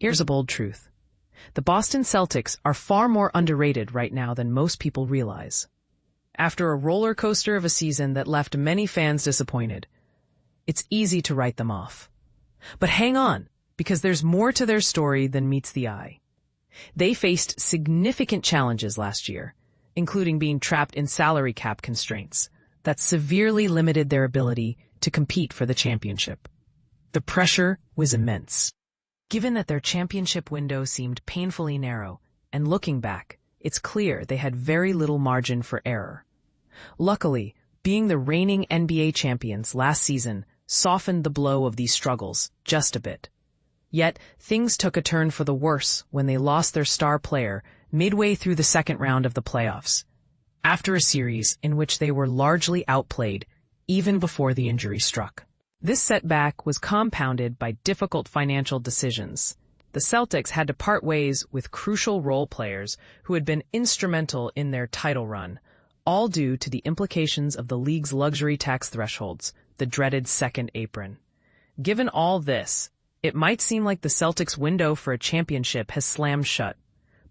Here's a bold truth. The Boston Celtics are far more underrated right now than most people realize. After a roller coaster of a season that left many fans disappointed, it's easy to write them off. But hang on, because there's more to their story than meets the eye. They faced significant challenges last year, including being trapped in salary cap constraints that severely limited their ability to compete for the championship. The pressure was immense. Given that their championship window seemed painfully narrow, and looking back, it's clear they had very little margin for error. Luckily, being the reigning NBA champions last season softened the blow of these struggles just a bit. Yet, things took a turn for the worse when they lost their star player midway through the second round of the playoffs, after a series in which they were largely outplayed even before the injury struck. This setback was compounded by difficult financial decisions. The Celtics had to part ways with crucial role players who had been instrumental in their title run, all due to the implications of the league's luxury tax thresholds, the dreaded second apron. Given all this, it might seem like the Celtics' window for a championship has slammed shut.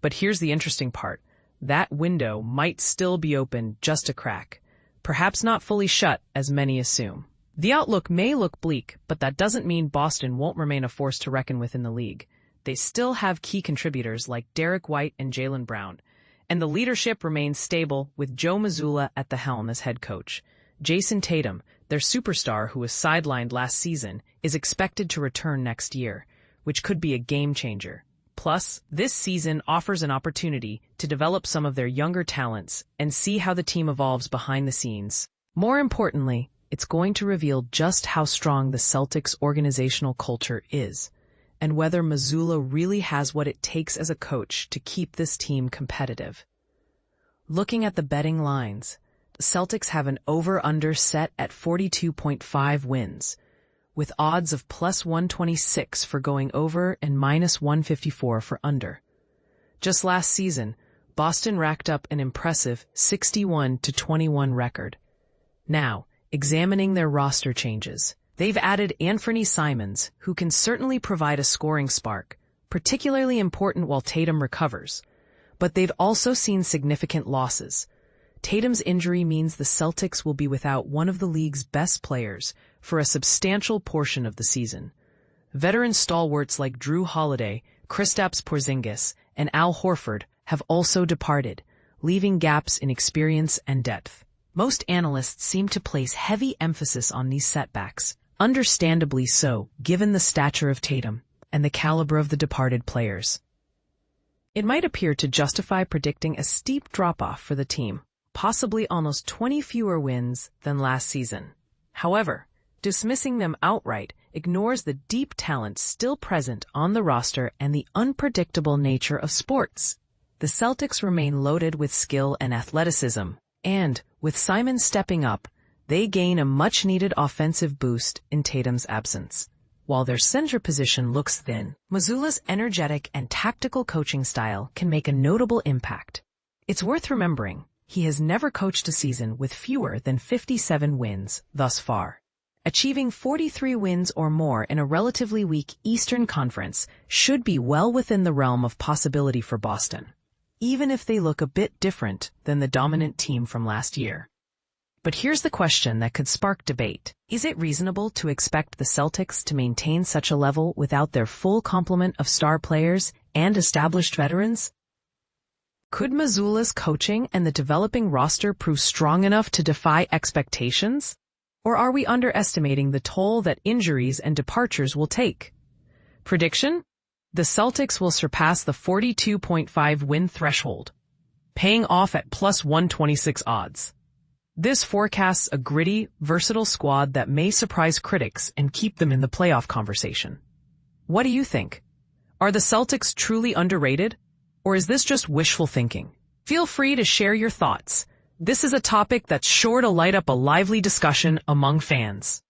But here's the interesting part. That window might still be open just a crack, perhaps not fully shut as many assume. The outlook may look bleak, but that doesn't mean Boston won't remain a force to reckon with in the league. They still have key contributors like Derrick White and Jaylen Brown, and the leadership remains stable with Joe Mazzulla at the helm as head coach. Jayson Tatum, their superstar who was sidelined last season, is expected to return next year, which could be a game-changer. Plus, this season offers an opportunity to develop some of their younger talents and see how the team evolves behind the scenes. More importantly, it's going to reveal just how strong the Celtics' organizational culture is, and whether Mazzulla really has what it takes as a coach to keep this team competitive. Looking at the betting lines, the Celtics have an over-under set at 42.5 wins, with odds of plus 126 for going over and minus 154 for under. Just last season, Boston racked up an impressive 61-21 record. Now, examining their roster changes, they've added Anfernee Simons, who can certainly provide a scoring spark, particularly important while Tatum recovers. But they've also seen significant losses. Tatum's injury means the Celtics will be without one of the league's best players for a substantial portion of the season. Veteran stalwarts like Drew Holiday, Kristaps Porzingis, and Al Horford have also departed, leaving gaps in experience and depth. Most analysts seem to place heavy emphasis on these setbacks, understandably so, given the stature of Tatum and the caliber of the departed players. It might appear to justify predicting a steep drop-off for the team, possibly almost 20 fewer wins than last season. However, dismissing them outright ignores the deep talent still present on the roster and the unpredictable nature of sports. The Celtics remain loaded with skill and athleticism, and, with Simons stepping up, they gain a much-needed offensive boost in Tatum's absence. While their center position looks thin, Mazzulla's energetic and tactical coaching style can make a notable impact. It's worth remembering, he has never coached a season with fewer than 57 wins thus far. Achieving 43 wins or more in a relatively weak Eastern Conference should be well within the realm of possibility for Boston, even if they look a bit different than the dominant team from last year. But here's the question that could spark debate. Is it reasonable to expect the Celtics to maintain such a level without their full complement of star players and established veterans? Could Mazzulla's coaching and the developing roster prove strong enough to defy expectations? Or are we underestimating the toll that injuries and departures will take? Prediction? The Celtics will surpass the 42.5 win threshold, paying off at plus 126 odds. This forecasts a gritty, versatile squad that may surprise critics and keep them in the playoff conversation. What do you think? Are the Celtics truly underrated? Or is this just wishful thinking? Feel free to share your thoughts. This is a topic that's sure to light up a lively discussion among fans.